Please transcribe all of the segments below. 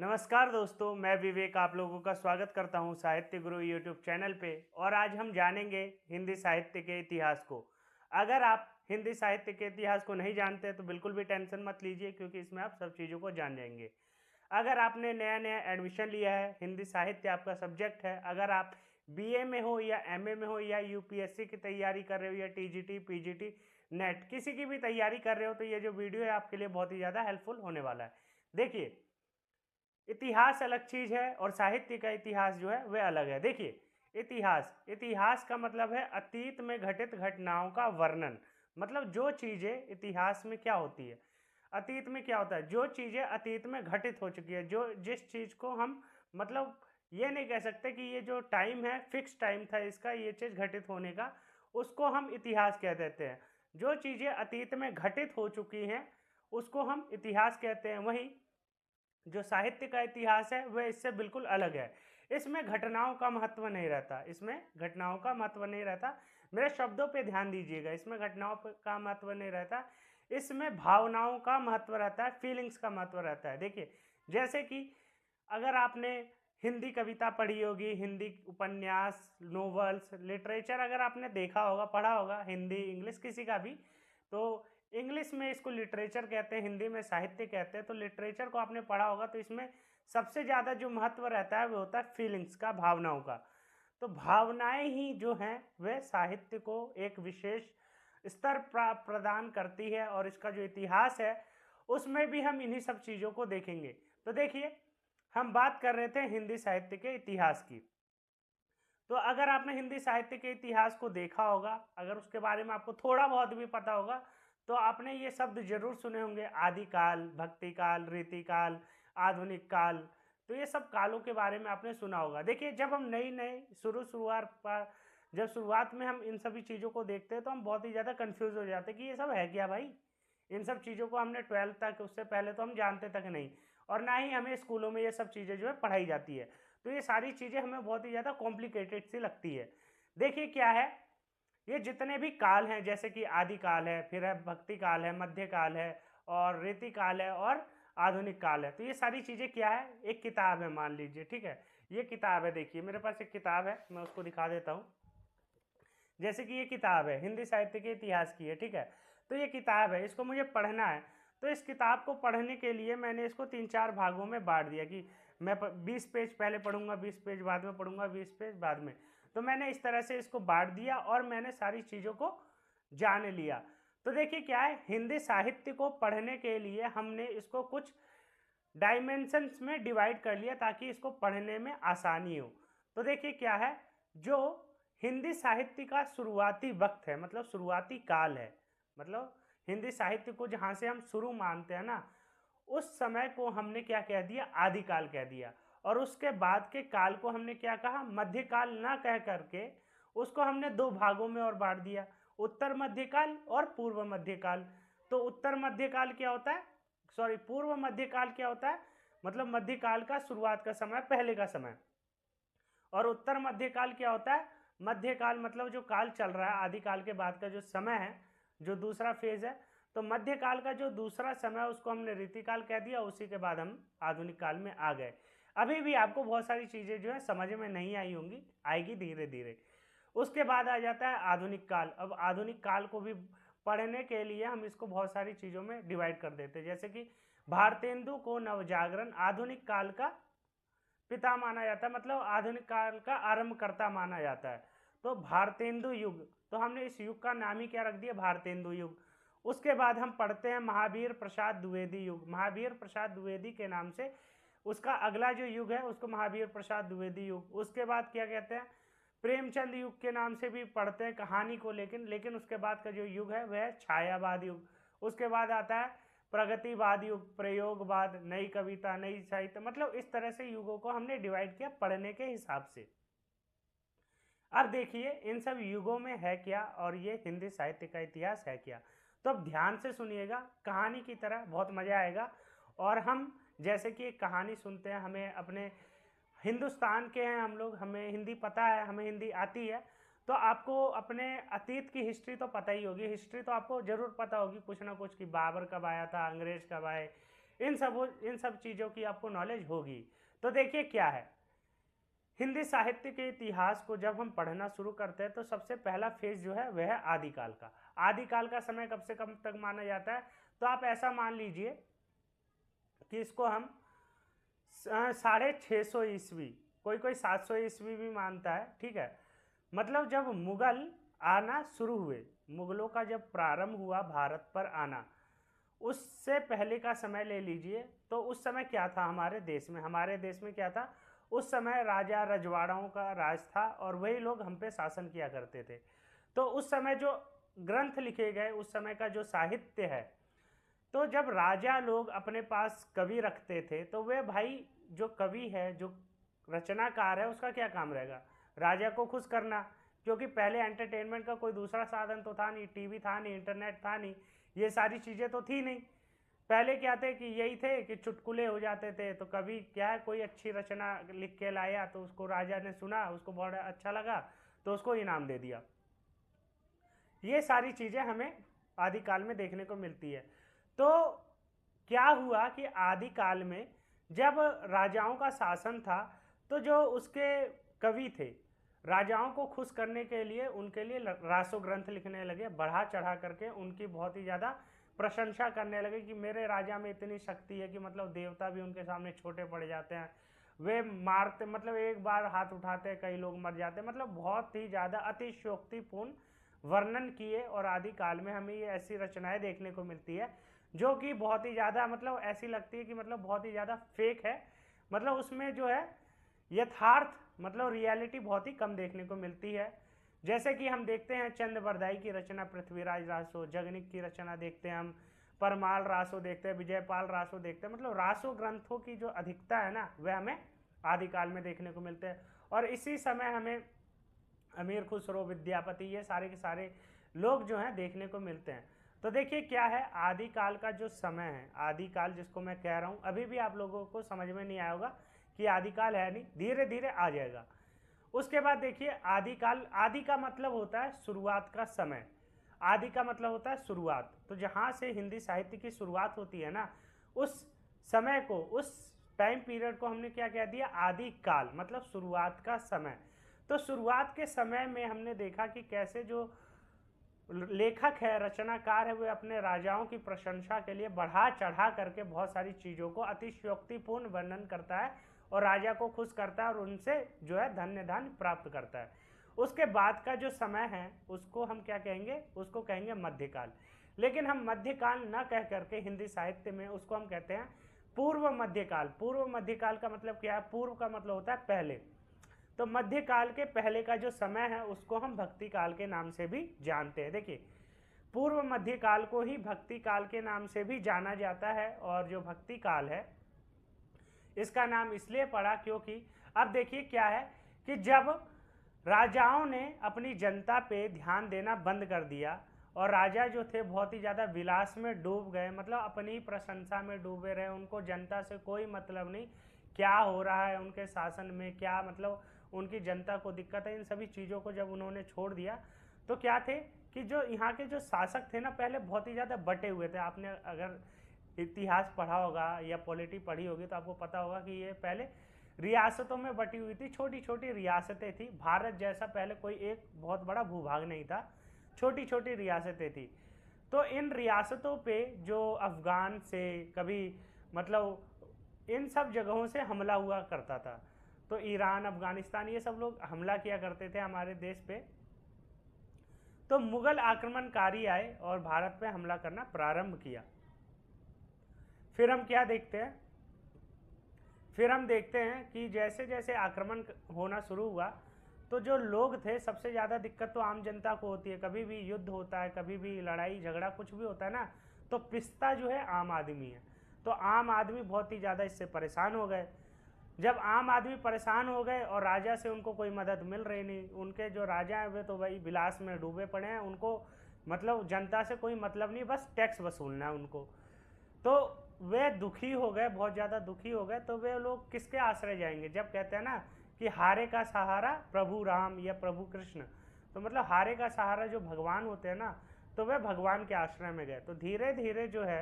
नमस्कार दोस्तों, मैं विवेक आप लोगों का स्वागत करता हूं साहित्य गुरु यूट्यूब चैनल पे। और आज हम जानेंगे हिंदी साहित्य के इतिहास को। अगर आप हिंदी साहित्य के इतिहास को नहीं जानते तो बिल्कुल भी टेंशन मत लीजिए, क्योंकि इसमें आप सब चीज़ों को जान जाएंगे। अगर आपने नया नया एडमिशन लिया है, हिंदी साहित्य आपका सब्जेक्ट है, अगर आप बीए में हो या एमए में हो या यूपीएससी की तैयारी कर रहे हो या टीजीटी पीजीटी नेट किसी की भी तैयारी कर रहे हो, तो ये जो वीडियो है आपके लिए बहुत ही ज़्यादा हेल्पफुल होने वाला है। देखिए, इतिहास अलग चीज है और साहित्य का इतिहास जो है वह अलग है। देखिए, इतिहास इतिहास का मतलब है अतीत में घटित घटनाओं का वर्णन। मतलब जो चीजें इतिहास में क्या होती है, अतीत में क्या होता है, जो चीजें अतीत में घटित हो चुकी है, जो जिस चीज को हम मतलब ये नहीं कह सकते कि ये जो टाइम है फिक्स टाइम था इसका ये चीज घटित होने का, उसको हम इतिहास कह देते हैं। जो चीजें अतीत में घटित हो चुकी हैं उसको हम इतिहास कहते हैं। वहीं जो साहित्य का इतिहास है वह इससे बिल्कुल अलग है। इसमें घटनाओं का महत्व नहीं रहता, इसमें घटनाओं का महत्व नहीं रहता। मेरे शब्दों पे ध्यान दीजिएगा, इसमें घटनाओं का महत्व नहीं रहता, इसमें भावनाओं का महत्व रहता है, फीलिंग्स का महत्व रहता है। देखिए, जैसे कि अगर आपने हिंदी कविता पढ़ी होगी, हिंदी उपन्यास, नोवेल्स, लिटरेचर अगर आपने देखा होगा, पढ़ा होगा, हिंदी इंग्लिश किसी का भी, तो इंग्लिश में इसको लिटरेचर कहते हैं, हिंदी में साहित्य कहते हैं। तो लिटरेचर को आपने पढ़ा होगा, तो इसमें सबसे ज़्यादा जो महत्व रहता है वो होता है फीलिंग्स का, भावनाओं का। तो भावनाएं ही जो हैं वह साहित्य को एक विशेष स्तर प्रदान करती है। और इसका जो इतिहास है उसमें भी हम इन्हीं सब चीज़ों को देखेंगे। तो देखिए, हम बात कर रहे थे हिंदी साहित्य के इतिहास की। तो अगर आपने हिंदी साहित्य के इतिहास को देखा होगा, अगर उसके बारे में आपको थोड़ा बहुत भी पता होगा, तो आपने ये शब्द जरूर सुने होंगे, आदिकाल, भक्ति काल, रीतिकाल, आधुनिक काल। तो ये सब कालों के बारे में आपने सुना होगा। देखिए, जब हम नई नई शुरुआत पर जब शुरुआत में हम इन सभी चीज़ों को देखते हैं तो हम बहुत ही ज़्यादा कंफ्यूज हो जाते हैं कि ये सब है क्या भाई। इन सब चीज़ों को हमने 12th तक, उससे पहले तो हम जानते तक नहीं, और ना ही हमें स्कूलों में ये सब चीज़ें जो है पढ़ाई जाती है। तो ये सारी चीज़ें हमें बहुत ही ज़्यादा कॉम्प्लिकेटेड सी लगती है। देखिए क्या है, ये जितने भी काल हैं, जैसे कि आदि काल है, फिर है भक्ति काल है, मध्य काल है, और रीति काल है, और आधुनिक काल है। तो ये सारी चीज़ें क्या है, एक किताब है मान लीजिए, ठीक है। ये किताब है, देखिए मेरे पास एक किताब है, मैं उसको दिखा देता हूँ। जैसे कि ये किताब है, हिंदी साहित्य के इतिहास की है, ठीक है। तो ये किताब है, इसको मुझे पढ़ना है। तो इस किताब को पढ़ने के लिए मैंने इसको 3-4 भागों में बांट दिया कि मैं 20 पेज पहले पढ़ूंगा, 20 पेज बाद में पढ़ूंगा, 20 पेज बाद में। तो मैंने इस तरह से इसको बांट दिया और मैंने सारी चीज़ों को जान लिया। तो देखिए क्या है, हिंदी साहित्य को पढ़ने के लिए हमने इसको कुछ डायमेंशंस में डिवाइड कर लिया ताकि इसको पढ़ने में आसानी हो। तो देखिए क्या है, जो हिंदी साहित्य का शुरुआती वक्त है, मतलब शुरुआती काल है, मतलब हिंदी साहित्य को जहाँ से हम शुरू मानते हैं ना, उस समय को हमने क्या कह दिया, आदिकाल कह दिया। और उसके बाद के काल को हमने क्या कहा, मध्यकाल ना कह करके उसको हमने 2 भागों में और बांट दिया, उत्तर मध्यकाल और पूर्व मध्यकाल। तो उत्तर मध्यकाल क्या होता है, सॉरी, पूर्व मध्यकाल क्या होता है, मतलब मध्यकाल का शुरुआत का समय, पहले का समय। और उत्तर मध्यकाल क्या होता है, मध्यकाल मतलब जो काल चल रहा है, आदिकाल के बाद का जो समय है, जो दूसरा फेज है। तो मध्यकाल का जो दूसरा समय उसको हमने रीतिकाल कह दिया, उसी के बाद हम आधुनिक काल में आ गए। अभी भी आपको बहुत सारी चीज़ें जो है समझ में नहीं आई होंगी, आएगी धीरे धीरे। उसके बाद आ जाता है आधुनिक काल। अब आधुनिक काल को भी पढ़ने के लिए हम इसको बहुत सारी चीज़ों में डिवाइड कर देते हैं, जैसे कि भारतेंदु को नवजागरण आधुनिक काल का पिता माना जाता है, मतलब आधुनिक काल का आरंभकर्ता माना जाता है। तो भारतेंदु युग, तो हमने इस युग का नाम ही क्या रख दिया, भारतेंदु युग। उसके बाद हम पढ़ते हैं महावीर प्रसाद द्विवेदी युग। महावीर प्रसाद द्विवेदी के नाम से उसका अगला जो युग है उसको महावीर प्रसाद द्विवेदी युग। उसके बाद क्या कहते हैं, प्रेमचंद युग के नाम से भी पढ़ते हैं कहानी को, लेकिन उसके बाद का जो युग है वह है छायावाद युग। उसके बाद आता है प्रगतिवाद युग, प्रयोगवाद, नई कविता, नई साहित्य, मतलब इस तरह से युगों को हमने डिवाइड किया पढ़ने के हिसाब से। अब देखिए इन सब युगों में है क्या और ये हिंदी साहित्य का इतिहास है क्या। तो अब ध्यान से सुनिएगा, कहानी की तरह बहुत मजा आएगा। और हम जैसे कि एक कहानी सुनते हैं, हमें अपने हिंदुस्तान के हैं हम लोग, हमें हिंदी पता है, हमें हिंदी आती है। तो आपको अपने अतीत की हिस्ट्री तो पता ही होगी, हिस्ट्री तो आपको जरूर पता होगी कुछ ना कुछ, कि बाबर कब आया था, अंग्रेज कब आए, इन सब चीज़ों की आपको नॉलेज होगी। तो देखिए क्या है, हिंदी साहित्य के इतिहास को जब हम पढ़ना शुरू करते हैं तो सबसे पहला फेज जो है वह है आदिकाल का। आदिकाल का समय कब से कब तक माना जाता है, तो आप ऐसा मान लीजिए कि इसको हम 650 ईस्वी, कोई कोई 700 ईस्वी भी मानता है, ठीक है। मतलब जब मुगल आना शुरू हुए, मुगलों का जब प्रारंभ हुआ भारत पर आना, उससे पहले का समय ले लीजिए। तो उस समय क्या था हमारे देश में क्या था, उस समय राजा रजवाड़ों का राज था और वही लोग हम पे शासन किया करते थे। तो उस समय जो ग्रंथ लिखे गए, उस समय का जो साहित्य है, तो जब राजा लोग अपने पास कवि रखते थे तो वे भाई, जो कवि है, जो रचनाकार है, उसका क्या काम रहेगा, राजा को खुश करना। क्योंकि पहले एंटरटेनमेंट का कोई दूसरा साधन तो था नहीं, टीवी था नहीं, इंटरनेट था नहीं, ये सारी चीज़ें तो थी नहीं। पहले क्या थे कि यही थे कि चुटकुले हो जाते थे, तो कभी क्या है, कोई अच्छी रचना लिख के लाया तो उसको राजा ने सुना, उसको बहुत अच्छा लगा तो उसको इनाम दे दिया। ये सारी चीज़ें हमें आदिकाल में देखने को मिलती है। तो क्या हुआ कि आदिकाल में जब राजाओं का शासन था, तो जो उसके कवि थे, राजाओं को खुश करने के लिए उनके लिए रासो ग्रंथ लिखने लगे, बढ़ा चढ़ा करके उनकी बहुत ही ज़्यादा प्रशंसा करने लगे कि मेरे राजा में इतनी शक्ति है कि मतलब देवता भी उनके सामने छोटे पड़ जाते हैं, वे मारते, मतलब एक बार हाथ उठाते हैं कई लोग मर जाते हैं, मतलब बहुत ही ज़्यादा अतिशयोक्तिपूर्ण वर्णन किए। और आदिकाल में हमें ये ऐसी रचनाएं देखने को मिलती है जो कि बहुत ही ज़्यादा मतलब ऐसी लगती है कि मतलब बहुत ही ज़्यादा फेक है, मतलब उसमें जो है यथार्थ, मतलब रियलिटी बहुत ही कम देखने को मिलती है। जैसे कि हम देखते हैं चंद बरदाई की रचना पृथ्वीराज रासो, जगनिक की रचना देखते हैं हम, परमाल रासो देखते हैं, विजयपाल रासो देखते हैं, मतलब रासो ग्रंथों की जो अधिकता है ना, वह हमें आदिकाल में देखने को मिलते हैं। और इसी समय हमें अमीर खुसरो, विद्यापति, ये सारे के सारे लोग जो हैं देखने को मिलते हैं। तो देखिए क्या है, आदिकाल का जो समय है, आदिकाल जिसको मैं कह रहा हूँ, अभी भी आप लोगों को समझ में नहीं आया होगा कि आदिकाल है नहीं, धीरे धीरे आ जाएगा। उसके बाद देखिए आदिकाल, आदि का मतलब होता है शुरुआत का समय, आदि का मतलब होता है शुरुआत। तो जहाँ से हिंदी साहित्य की शुरुआत होती है ना, उस समय को, उस टाइम पीरियड को हमने क्या कह दिया, आदिकाल, मतलब शुरुआत का समय। तो शुरुआत के समय में हमने देखा कि कैसे जो लेखक है, रचनाकार है, वे अपने राजाओं की प्रशंसा के लिए बढ़ा चढ़ा करके बहुत सारी चीज़ों को अतिशयोक्तिपूर्ण वर्णन करता है और राजा को खुश करता है और उनसे जो है धन्य धान्य प्राप्त करता है। उसके बाद का जो समय है उसको हम क्या कहेंगे, उसको कहेंगे मध्यकाल। लेकिन हम मध्यकाल न कह करके हिंदी साहित्य में उसको हम कहते हैं पूर्व मध्यकाल। पूर्व मध्यकाल का मतलब क्या है, पूर्व का मतलब होता है पहले, तो मध्यकाल के पहले का जो समय है उसको हम भक्ति काल के नाम से भी जानते हैं। देखिए पूर्व मध्यकाल को ही भक्ति काल के नाम से भी जाना जाता है, और जो भक्ति काल है इसका नाम इसलिए पड़ा क्योंकि अब देखिए क्या है कि जब राजाओं ने अपनी जनता पे ध्यान देना बंद कर दिया और राजा जो थे बहुत ही ज़्यादा विलास में डूब गए, मतलब अपनी प्रशंसा में डूबे रहे, उनको जनता से कोई मतलब नहीं क्या हो रहा है उनके शासन में, क्या मतलब उनकी जनता को दिक्कत है, इन सभी चीज़ों को जब उन्होंने छोड़ दिया तो क्या थे कि जो यहाँ के जो शासक थे ना, पहले बहुत ही ज़्यादा बटे हुए थे। आपने अगर इतिहास पढ़ा होगा या पॉलिटी पढ़ी होगी तो आपको पता होगा कि ये पहले रियासतों में बटी हुई थी, छोटी छोटी रियासतें थी। भारत जैसा पहले कोई एक बहुत बड़ा भूभाग नहीं था, छोटी छोटी रियासतें थी। तो इन रियासतों पे जो अफ़गान से कभी मतलब इन सब जगहों से हमला हुआ करता था, तो ईरान, अफ़गानिस्तान, ये सब लोग हमला किया करते थे हमारे देश पे। तो मुगल आक्रमणकारी आए और भारत पे हमला करना प्रारंभ किया। फिर हम क्या देखते हैं, फिर हम देखते हैं कि जैसे जैसे आक्रमण होना शुरू हुआ तो जो लोग थे, सबसे ज़्यादा दिक्कत तो आम जनता को होती है। कभी भी युद्ध होता है, कभी भी लड़ाई झगड़ा कुछ भी होता है ना, तो पिसता जो है आम आदमी है। तो आम आदमी बहुत ही ज़्यादा इससे परेशान हो गए। जब आम आदमी परेशान हो गए और राजा से उनको कोई मदद मिल रही नहीं, उनके जो राजा हैं वे तो वही विलास में डूबे पड़े हैं, उनको मतलब जनता से कोई मतलब नहीं, बस टैक्स वसूलना है उनको। तो वे दुखी हो गए, बहुत ज़्यादा दुखी हो गए। तो वे लोग किसके आश्रय जाएंगे, जब कहते हैं ना कि हारे का सहारा प्रभु राम या प्रभु कृष्ण, तो मतलब हारे का सहारा जो भगवान होते हैं ना, तो वे भगवान के आश्रय में गए। तो धीरे धीरे जो है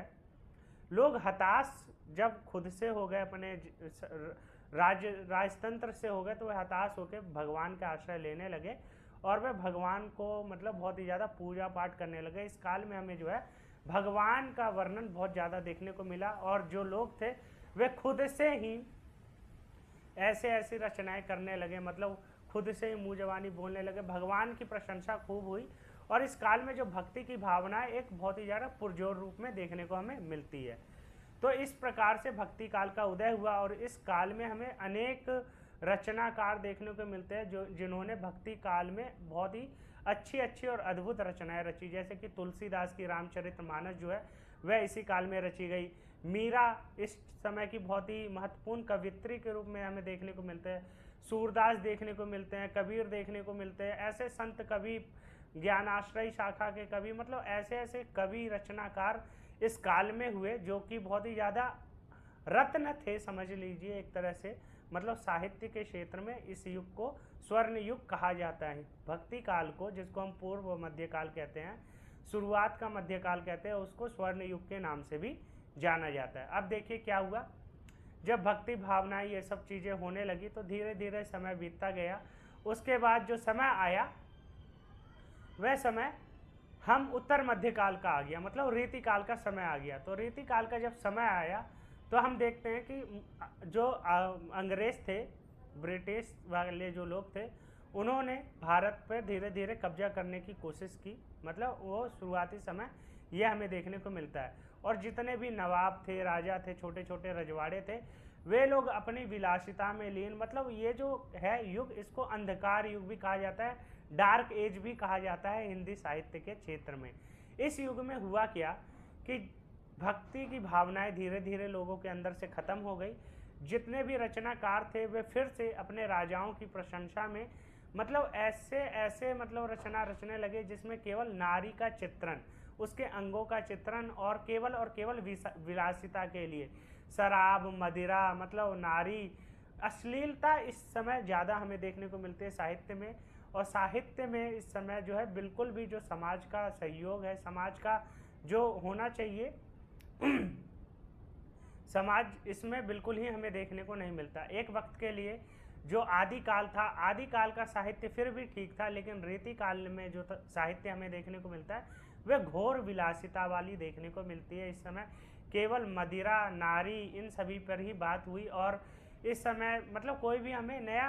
लोग हताश जब खुद से हो गए, अपने राजतंत्र से हो गए, तो वह हताश होकर भगवान का आश्रय लेने लगे और वह भगवान को मतलब बहुत ही ज़्यादा पूजा पाठ करने लगे। इस काल में हमें जो है भगवान का वर्णन बहुत ज़्यादा देखने को मिला, और जो लोग थे वे खुद से ही ऐसे ऐसी रचनाएं करने लगे, मतलब खुद से ही मुँह जबानी बोलने लगे। भगवान की प्रशंसा खूब हुई, और इस काल में जो भक्ति की भावना एक बहुत ही ज़्यादा पुरजोर रूप में देखने को हमें मिलती है। तो इस प्रकार से भक्ति काल का उदय हुआ, और इस काल में हमें अनेक रचनाकार देखने को मिलते हैं जो जिन्होंने भक्ति काल में बहुत ही अच्छी अच्छी और अद्भुत रचनाएं रची। जैसे कि तुलसीदास की रामचरितमानस जो है वह इसी काल में रची गई। मीरा इस समय की बहुत ही महत्वपूर्ण कवित्री के रूप में हमें देखने को मिलते हैं। सूरदास देखने को मिलते हैं, कबीर देखने को मिलते हैं। ऐसे संत कवि, ज्ञानाश्रयी शाखा के कवि, मतलब ऐसे ऐसे कवि रचनाकार इस काल में हुए जो कि बहुत ही ज़्यादा रत्न थे, समझ लीजिए एक तरह से। मतलब साहित्य के क्षेत्र में इस युग को स्वर्ण युग कहा जाता है। भक्ति काल को, जिसको हम पूर्व मध्यकाल कहते हैं, शुरुआत का मध्यकाल कहते हैं, उसको स्वर्ण युग के नाम से भी जाना जाता है। अब देखिए क्या हुआ, जब भक्ति भावना ये सब चीज़ें होने लगी तो धीरे धीरे समय बीतता गया। उसके बाद जो समय आया वह समय हम उत्तर मध्यकाल का आ गया, मतलब रीति काल का समय आ गया। तो रीति काल का जब समय आया तो हम देखते हैं कि जो अंग्रेज थे, ब्रिटिश वाले जो लोग थे, उन्होंने भारत पर धीरे धीरे कब्जा करने की कोशिश की। मतलब वो शुरुआती समय ये हमें देखने को मिलता है। और जितने भी नवाब थे, राजा थे, छोटे छोटे रजवाड़े थे, वे लोग अपनी विलासिता में लीन, मतलब ये जो है युग, इसको अंधकार युग भी कहा जाता है, डार्क एज भी कहा जाता है हिंदी साहित्य के क्षेत्र में। इस युग में हुआ क्या कि भक्ति की भावनाएं धीरे धीरे लोगों के अंदर से खत्म हो गई। जितने भी रचनाकार थे वे फिर से अपने राजाओं की प्रशंसा में मतलब ऐसे ऐसे मतलब रचना रचने लगे जिसमें केवल नारी का चित्रण, उसके अंगों का चित्रण, और केवल विलासिता के लिए शराब, मदिरा, मतलब नारी, अश्लीलता इस समय ज़्यादा हमें देखने को मिलती है साहित्य में। और साहित्य में इस समय जो है बिल्कुल भी जो समाज का सहयोग है, समाज का जो होना चाहिए समाज, इसमें बिल्कुल ही हमें देखने को नहीं मिलता। एक वक्त के लिए जो आदिकाल था, आदिकाल का साहित्य फिर भी ठीक था, लेकिन रीति काल में जो साहित्य हमें देखने को मिलता है वह घोर विलासिता वाली देखने को मिलती है। इस समय केवल मदिरा, नारी, इन सभी पर ही बात हुई, और इस समय मतलब कोई भी हमें नया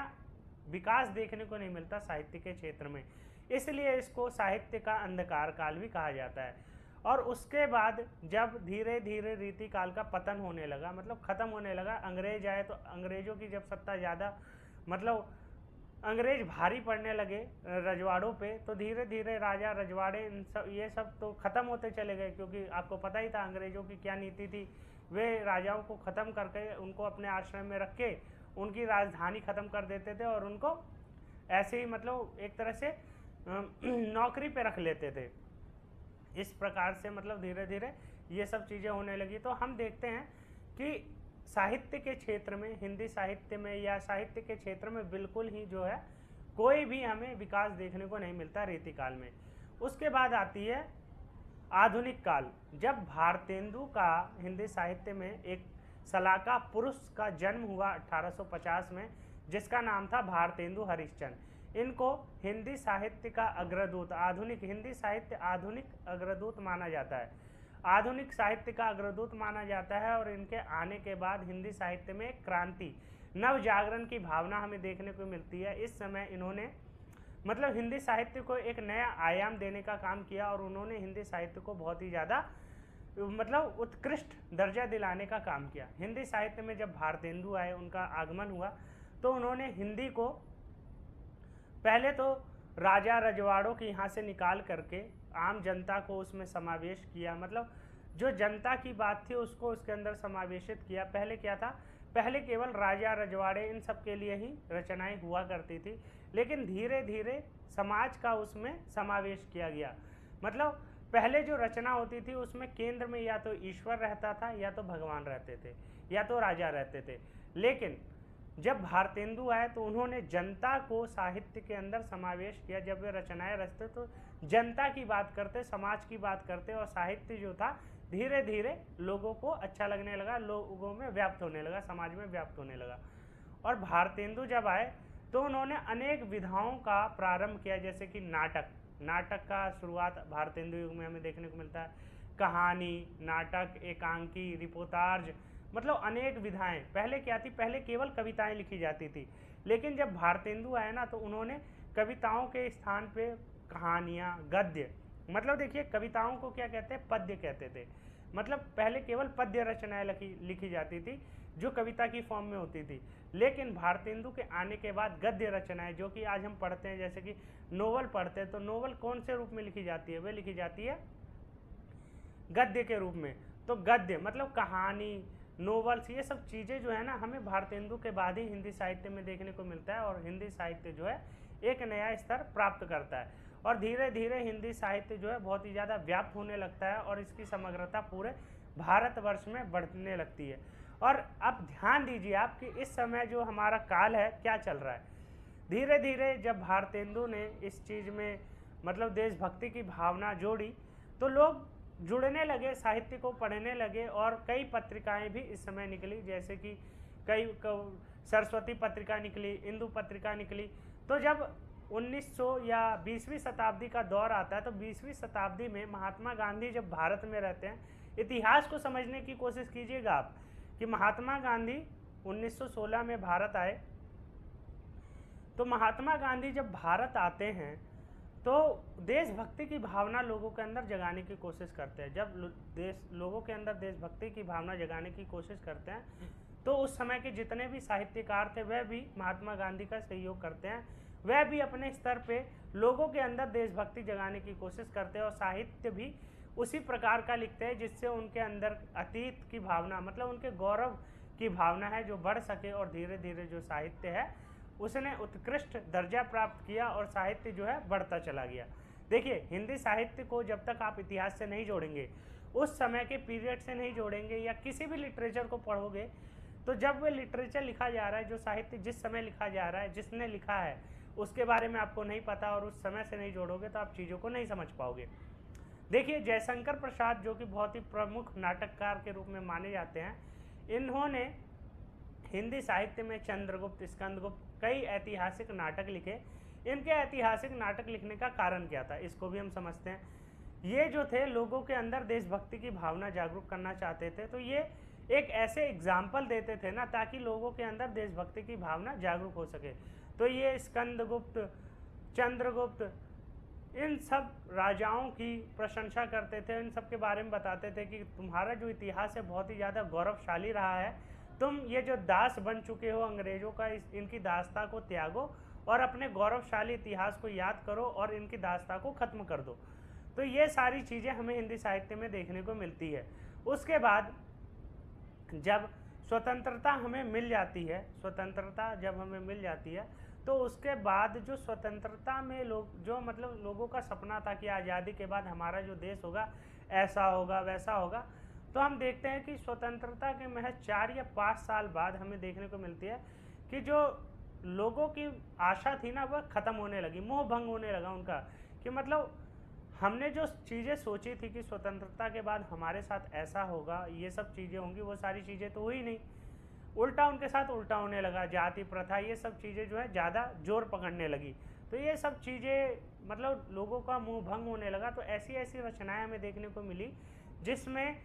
विकास देखने को नहीं मिलता साहित्य के क्षेत्र में। इसलिए इसको साहित्य का अंधकार काल भी कहा जाता है। और उसके बाद जब धीरे धीरे रीति काल का पतन होने लगा, मतलब ख़त्म होने लगा, अंग्रेज आए, तो अंग्रेज़ों की जब सत्ता ज़्यादा, मतलब अंग्रेज भारी पड़ने लगे रजवाड़ों पे, तो धीरे धीरे राजा, रजवाड़े, इन सब ये सब तो ख़त्म होते चले गए। क्योंकि आपको पता ही था अंग्रेज़ों की क्या नीति थी, वे राजाओं को ख़त्म करके उनको अपने आश्रम में रख के उनकी राजधानी ख़त्म कर देते थे, और उनको ऐसे ही मतलब एक तरह से नौकरी पे रख लेते थे। इस प्रकार से मतलब धीरे धीरे ये सब चीज़ें होने लगी। तो हम देखते हैं कि साहित्य के क्षेत्र में, हिंदी साहित्य में या साहित्य के क्षेत्र में बिल्कुल ही जो है कोई भी हमें विकास देखने को नहीं मिलता रीतिकाल में। उसके बाद आती है आधुनिक काल, जब भारतेंदु का हिंदी साहित्य में एक सलाका पुरुष का जन्म हुआ 1850 में, जिसका नाम था भारतेंदु हरिश्चंद्र। इनको हिंदी साहित्य का अग्रदूत, आधुनिक हिंदी साहित्य आधुनिक अग्रदूत माना जाता है, आधुनिक साहित्य का अग्रदूत माना जाता है। और इनके आने के बाद हिंदी साहित्य में एक क्रांति, नव जागरण की भावना हमें देखने को मिलती है। इस समय इन्होंने मतलब हिंदी साहित्य को एक नया आयाम देने का काम किया, और उन्होंने हिंदी साहित्य को बहुत ही ज़्यादा मतलब उत्कृष्ट दर्जा दिलाने का काम किया। हिंदी साहित्य में जब भारतेंदु आए, उनका आगमन हुआ, तो उन्होंने हिंदी को पहले तो राजा रजवाड़ों के यहाँ से निकाल करके आम जनता को उसमें समावेश किया, मतलब जो जनता की बात थी उसको उसके अंदर समावेशित किया। पहले क्या था, पहले केवल राजा रजवाड़े इन सब के लिए ही रचनाएं हुआ करती थी, लेकिन धीरे धीरे समाज का उसमें समावेश किया गया। मतलब पहले जो रचना होती थी उसमें केंद्र में या तो ईश्वर रहता था, या तो भगवान रहते थे, या तो राजा रहते थे। लेकिन जब भारतेंदु आए तो उन्होंने जनता को साहित्य के अंदर समावेश किया। जब वे रचनाएं रचते तो जनता की बात करते, समाज की बात करते, और साहित्य जो था धीरे धीरे लोगों को अच्छा लगने लगा, लोगों में व्याप्त होने लगा, समाज में व्याप्त होने लगा। और भारतेंदु जब आए तो उन्होंने अनेक विधाओं का प्रारंभ किया, जैसे कि नाटक का शुरुआत भारतेंदु युग में हमें देखने को मिलता है। कहानी, नाटक, एकांकी, रिपोर्टाज, मतलब अनेक विधाएं। पहले क्या थी, पहले केवल कविताएं लिखी जाती थी, लेकिन जब भारतेंदु आए ना तो उन्होंने कविताओं के स्थान पे कहानियाँ, गद्य, मतलब देखिए कविताओं को क्या कहते हैं, पद्य कहते थे। मतलब पहले केवल पद्य रचनाएं लिखी जाती थी जो कविता की फॉर्म में होती थी, लेकिन भारतेंदु के आने के बाद गद्य रचनाएं, जो कि आज हम पढ़ते हैं, जैसे कि नोवेल पढ़ते हैं, तो नोवेल कौन से रूप में लिखी जाती है, वे लिखी जाती है गद्य के रूप में। तो गद्य मतलब कहानी, नोवेल्स, ये सब चीज़ें जो है ना हमें भारतेंदु के बाद ही हिंदी साहित्य में देखने को मिलता है, और हिंदी साहित्य जो है एक नया स्तर प्राप्त करता है, और धीरे धीरे हिंदी साहित्य जो है बहुत ही ज़्यादा व्याप्त होने लगता है, और इसकी समग्रता पूरे भारतवर्ष में बढ़ने लगती है। और अब ध्यान दीजिए आप कि इस समय जो हमारा काल है क्या चल रहा है। धीरे धीरे जब भारतेंदु ने इस चीज़ में मतलब देशभक्ति की भावना जोड़ी, तो लोग जुड़ने लगे, साहित्य को पढ़ने लगे, और कई पत्रिकाएं भी इस समय निकली, जैसे कि कई सरस्वती पत्रिका निकली, इंदु पत्रिका निकली। तो जब 1900 या 20वीं शताब्दी का दौर आता है, तो 20वीं शताब्दी में महात्मा गांधी जब भारत में रहते हैं, इतिहास को समझने की कोशिश कीजिएगा आप कि महात्मा गांधी 1916 में भारत आए। तो महात्मा गांधी जब भारत आते हैं तो देशभक्ति की भावना लोगों के अंदर जगाने की कोशिश करते हैं। जब लोगों के अंदर देशभक्ति की भावना जगाने की कोशिश करते हैं, तो उस समय के जितने भी साहित्यकार थे वह भी महात्मा गांधी का सहयोग करते हैं। वह भी अपने स्तर पे लोगों के अंदर देशभक्ति जगाने की कोशिश करते हैं, और साहित्य भी उसी प्रकार का लिखते हैं जिससे उनके अंदर अतीत की भावना, मतलब उनके गौरव की भावना है, जो बढ़ सके, और धीरे धीरे जो साहित्य है उसने उत्कृष्ट दर्जा प्राप्त किया, और साहित्य जो है बढ़ता चला गया। देखिए हिंदी साहित्य को जब तक आप इतिहास से नहीं जोड़ेंगे, उस समय के पीरियड से नहीं जोड़ेंगे, या किसी भी लिटरेचर को पढ़ोगे, तो जब वह लिटरेचर लिखा जा रहा है, जो साहित्य जिस समय लिखा जा रहा है, जिसने लिखा है उसके बारे में आपको नहीं पता, और उस समय से नहीं जोड़ोगे तो आप चीज़ों को नहीं समझ पाओगे। देखिए जयशंकर प्रसाद, जो कि बहुत ही प्रमुख नाटककार के रूप में माने जाते हैं, इन्होंने हिंदी साहित्य में चंद्रगुप्त, स्कंदगुप्त, कई ऐतिहासिक नाटक लिखे। इनके ऐतिहासिक नाटक लिखने का कारण क्या था, इसको भी हम समझते हैं। ये जो थे लोगों के अंदर देशभक्ति की भावना जागरूक करना चाहते थे, तो ये एक ऐसे एग्जाम्पल देते थे ना, ताकि लोगों के अंदर देशभक्ति की भावना जागरूक हो सके। तो ये स्कंदगुप्त, चंद्रगुप्त, इन सब राजाओं की प्रशंसा करते थे, इन सब के बारे में बताते थे कि तुम्हारा जो इतिहास है बहुत ही ज़्यादा गौरवशाली रहा है, तुम ये जो दास बन चुके हो अंग्रेज़ों का, इनकी दास्ता को त्यागो और अपने गौरवशाली इतिहास को याद करो और इनकी दास्ता को ख़त्म कर दो। तो ये सारी चीज़ें हमें हिंदी साहित्य में देखने को मिलती है। उसके बाद जब स्वतंत्रता हमें मिल जाती है, स्वतंत्रता जब हमें मिल जाती है, तो उसके बाद जो स्वतंत्रता में मतलब लोगों का सपना था कि आज़ादी के बाद हमारा जो देश होगा ऐसा होगा वैसा होगा, तो हम देखते हैं कि स्वतंत्रता के महज 4 या 5 साल बाद हमें देखने को मिलती है कि जो लोगों की आशा थी ना वह ख़त्म होने लगी, मोह भंग होने लगा उनका, कि मतलब हमने जो चीज़ें सोची थी कि स्वतंत्रता के बाद हमारे साथ ऐसा होगा, ये सब चीज़ें होंगी, वो सारी चीज़ें तो हुई नहीं, उल्टा उनके साथ उल्टा होने लगा। जाति प्रथा, ये सब चीज़ें जो है ज़्यादा जोर पकड़ने लगी, तो ये सब चीज़ें मतलब लोगों का मुंह भंग होने लगा। तो ऐसी ऐसी रचनाएं हमें देखने को मिली जिसमें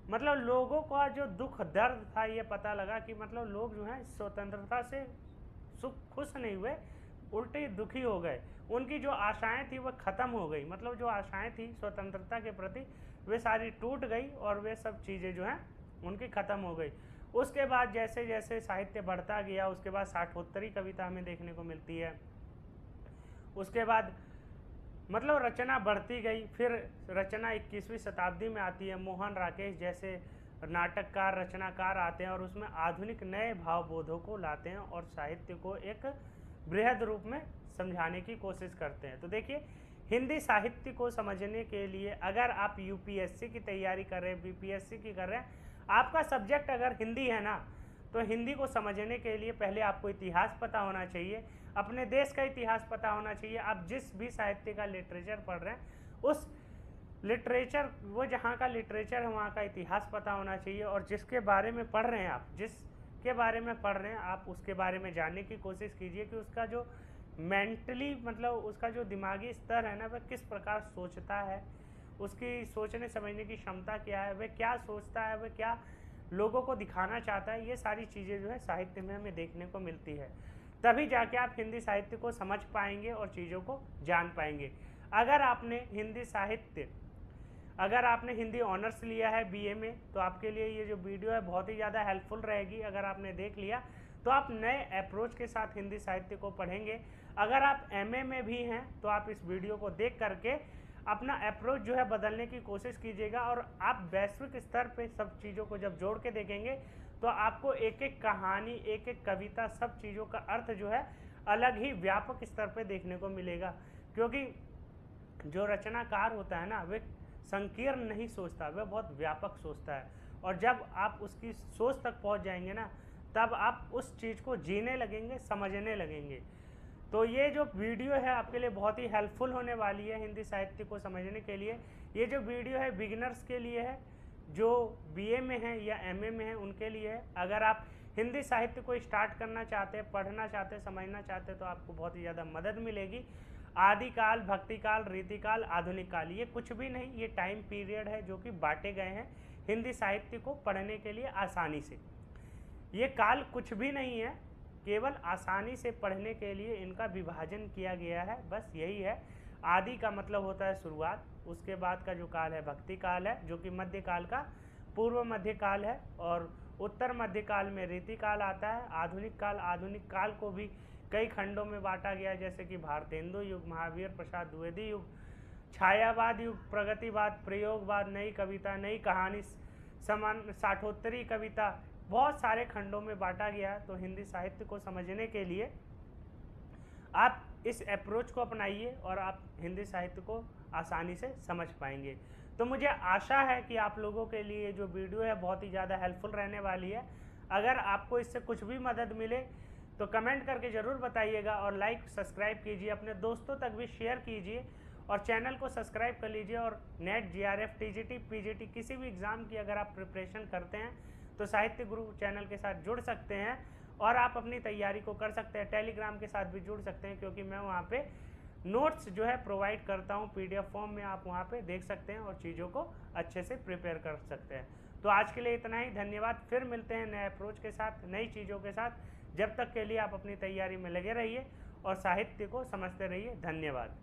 मतलब लोगों का जो दुख दर्द था ये पता लगा कि मतलब लोग जो हैं स्वतंत्रता से खुश नहीं हुए, उल्टे दुखी हो गए। उनकी जो आशाएं थी वह ख़त्म हो गई, मतलब जो आशाएं थी स्वतंत्रता के प्रति वे सारी टूट गई, और वे सब चीज़ें जो हैं उनकी ख़त्म हो गई। उसके बाद जैसे जैसे साहित्य बढ़ता गया, उसके बाद साठोत्तरी कविता हमें देखने को मिलती है। उसके बाद मतलब रचना बढ़ती गई, फिर रचना 21वीं शताब्दी में आती है। मोहन राकेश जैसे नाटककार, रचनाकार आते हैं और उसमें आधुनिक नए भावबोधों को लाते हैं और साहित्य को एक बृहद रूप में समझाने की कोशिश करते हैं। तो देखिए हिंदी साहित्य को समझने के लिए अगर आप यूपीएससी की तैयारी कर रहे हैं, बीपीएससी की कर रहे हैं, आपका सब्जेक्ट अगर हिंदी है ना, तो हिंदी को समझने के लिए पहले आपको इतिहास पता होना चाहिए, अपने देश का इतिहास पता होना चाहिए। आप जिस भी साहित्य का लिटरेचर पढ़ रहे हैं उस लिटरेचर, वो जहाँ का लिटरेचर है वहाँ का इतिहास पता होना चाहिए, और जिसके बारे में पढ़ रहे हैं आप, जिसके बारे में पढ़ रहे हैं आप, उसके बारे में जानने की कोशिश कीजिए कि उसका जो मेंटली मतलब उसका जो दिमागी स्तर है ना, वह किस प्रकार सोचता है, उसकी सोचने समझने की क्षमता क्या है, वह क्या सोचता है, वह क्या लोगों को दिखाना चाहता है। ये सारी चीज़ें जो है साहित्य में हमें देखने को मिलती है। तभी जाके आप हिंदी साहित्य को समझ पाएंगे और चीज़ों को जान पाएंगे। अगर आपने हिंदी ऑनर्स लिया है बीए में, तो आपके लिए ये जो वीडियो है बहुत ही ज़्यादा हेल्पफुल रहेगी। अगर आपने देख लिया तो आप नए अप्रोच के साथ हिंदी साहित्य को पढ़ेंगे। अगर आप एमए में भी हैं तो आप इस वीडियो को देख करके अपना अप्रोच जो है बदलने की कोशिश कीजिएगा, और आप वैश्विक स्तर पे सब चीज़ों को जब जोड़ के देखेंगे तो आपको एक एक कहानी, एक एक कविता, सब चीज़ों का अर्थ जो है अलग ही व्यापक स्तर पे देखने को मिलेगा। क्योंकि जो रचनाकार होता है ना, वह संकीर्ण नहीं सोचता, वह बहुत व्यापक सोचता है, और जब आप उसकी सोच तक पहुंच जाएंगे ना, तब आप उस चीज़ को जीने लगेंगे, समझने लगेंगे। तो ये जो वीडियो है आपके लिए बहुत ही हेल्पफुल होने वाली है हिंदी साहित्य को समझने के लिए। ये जो वीडियो है बिगिनर्स के लिए है, जो बीए में है या एमए में है उनके लिए है। अगर आप हिंदी साहित्य को स्टार्ट करना चाहते हैं, पढ़ना चाहते हैं, समझना चाहते हैं, तो आपको बहुत ही ज़्यादा मदद मिलेगी। आदिकाल, भक्तिकाल, रीतिकाल, आधुनिक काल, ये कुछ भी नहीं, ये टाइम पीरियड है जो कि बांटे गए हैं हिंदी साहित्य को पढ़ने के लिए आसानी से। ये काल कुछ भी नहीं है, केवल आसानी से पढ़ने के लिए इनका विभाजन किया गया है, बस यही है। आदि का मतलब होता है शुरुआत, उसके बाद का जो काल है भक्ति काल है, जो कि मध्यकाल का पूर्व मध्यकाल है, और उत्तर मध्यकाल में रीतिकाल आता है। आधुनिक काल को भी कई खंडों में बांटा गया है, जैसे कि भारतेंदु युग, महावीर प्रसाद द्विवेदी युग, छायावाद युग, प्रगतिवाद, प्रयोगवाद, नई कविता, नई कहानी, समान साठोत्तरी कविता, बहुत सारे खंडों में बांटा गया। तो हिंदी साहित्य को समझने के लिए आप इस अप्रोच को अपनाइए और आप हिंदी साहित्य को आसानी से समझ पाएंगे। तो मुझे आशा है कि आप लोगों के लिए जो वीडियो है बहुत ही ज़्यादा हेल्पफुल रहने वाली है। अगर आपको इससे कुछ भी मदद मिले तो कमेंट करके ज़रूर बताइएगा, और लाइक सब्सक्राइब कीजिए, अपने दोस्तों तक भी शेयर कीजिए, और चैनल को सब्सक्राइब कर लीजिए। और नेट, जीआरएफ, टीजीटी, पीजीटी किसी भी एग्ज़ाम की अगर आप प्रिपरेशन करते हैं तो साहित्य गुरु चैनल के साथ जुड़ सकते हैं, और आप अपनी तैयारी को कर सकते हैं। टेलीग्राम के साथ भी जुड़ सकते हैं, क्योंकि मैं वहाँ पे नोट्स जो है प्रोवाइड करता हूँ पीडीएफ फॉर्म में, आप वहाँ पे देख सकते हैं और चीज़ों को अच्छे से प्रिपेयर कर सकते हैं। तो आज के लिए इतना ही, धन्यवाद। फिर मिलते हैं नए अप्रोच के साथ, नई चीज़ों के साथ। जब तक के लिए आप अपनी तैयारी में लगे रहिए और साहित्य को समझते रहिए। धन्यवाद।